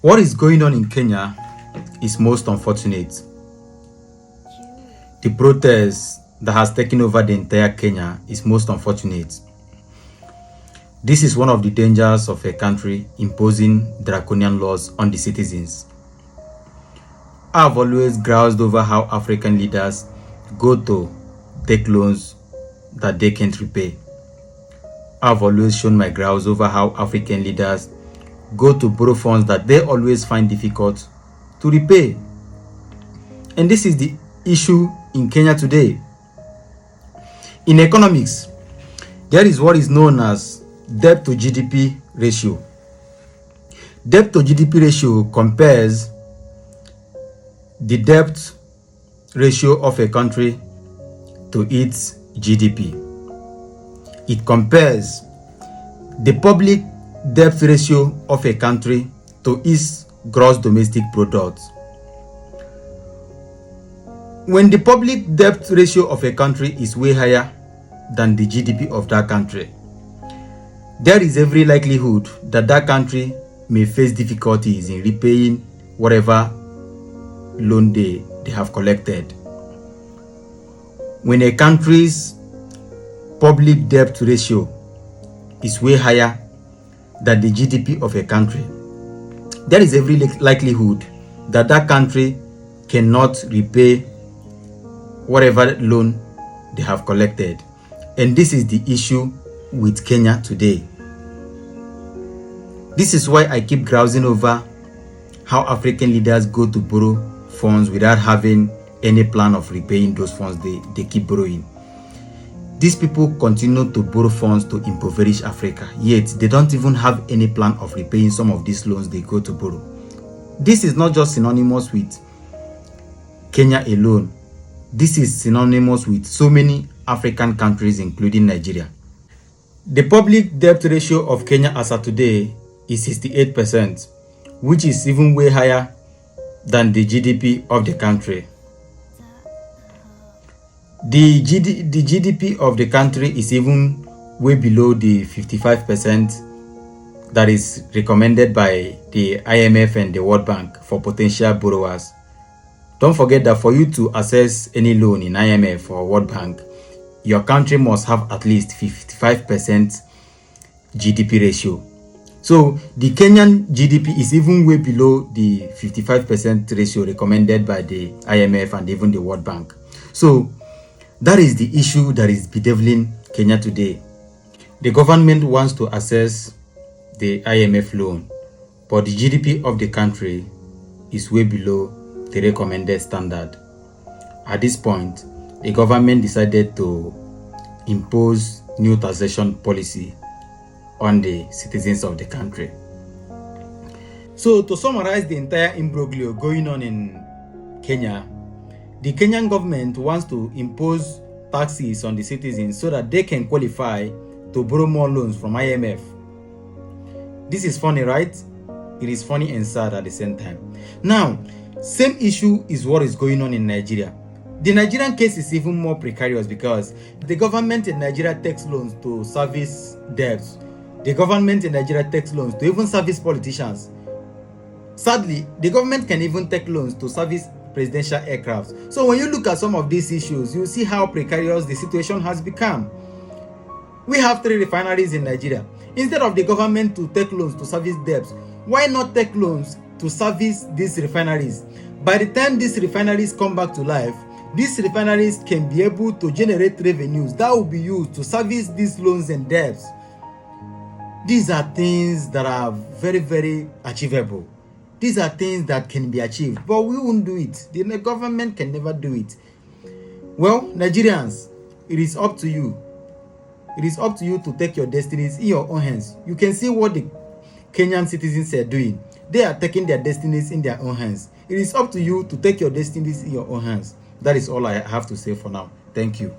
What is going on in Kenya is most unfortunate. The protest that has taken over the entire Kenya is most unfortunate. This is one of the dangers of a country imposing draconian laws on the citizens. I have always groused over how African leaders go to take loans that they can't repay. I have always shown my grouse over how African leaders go to borrow funds that they always find difficult to repay. And this is the issue in Kenya today. In economics, there is what is known as debt to GDP ratio. Debt to GDP ratio compares the debt ratio of a country to its GDP. It compares the public debt ratio of a country to its gross domestic product. When the public debt ratio of a country is way higher than the GDP of that country, there is every likelihood that that country may face difficulties in repaying whatever loan they have collected. When a country's public debt ratio is way higher than the GDP of a country, there is every likelihood that that country cannot repay whatever loan they have collected. And this is the issue with Kenya today. This is why I keep grousing over how African leaders go to borrow funds without having any plan of repaying those funds they keep borrowing. These people continue to borrow funds to impoverish Africa, yet they don't even have any plan of repaying some of these loans they go to borrow. This is not just synonymous with Kenya alone. This is synonymous with so many African countries, including Nigeria. The public debt ratio of Kenya as of today is 68%, which is even way higher than the GDP of the country. The GDP of the country is even way below the 55% that is recommended by the IMF and the World Bank for potential borrowers. Don't forget that for you to access any loan in IMF or World Bank, your country must have at least 55% GDP ratio. So the Kenyan GDP is even way below the 55% ratio recommended by the IMF and even the World Bank. So that is the issue that is bedeviling Kenya today. The government wants to access the IMF loan, but the GDP of the country is way below the recommended standard. At this point, the government decided to impose new taxation policy on the citizens of the country. So to summarize the entire imbroglio going on in Kenya, the Kenyan government wants to impose taxes on the citizens so that they can qualify to borrow more loans from IMF. This is funny, right? It is funny and sad at the same time. Now, same issue is what is going on in Nigeria. The Nigerian case is even more precarious because the government in Nigeria takes loans to service debts. The government in Nigeria takes loans to even service politicians. Sadly, the government can even take loans to service presidential aircrafts. So when you look at some of these issues, you see how precarious the situation has become. We have 3 refineries in Nigeria. Instead of the government to take loans to service debts, why not take loans to service these refineries? By the time these refineries come back to life, these refineries can be able to generate revenues that will be used to service these loans and debts. These are things that are very, very achievable. These are things that can be achieved, but we won't do it. The government can never do it. Well, Nigerians, it is up to you. It is up to you to take your destinies in your own hands. You can see what the Kenyan citizens are doing. They are taking their destinies in their own hands. It is up to you to take your destinies in your own hands. That is all I have to say for now. Thank you.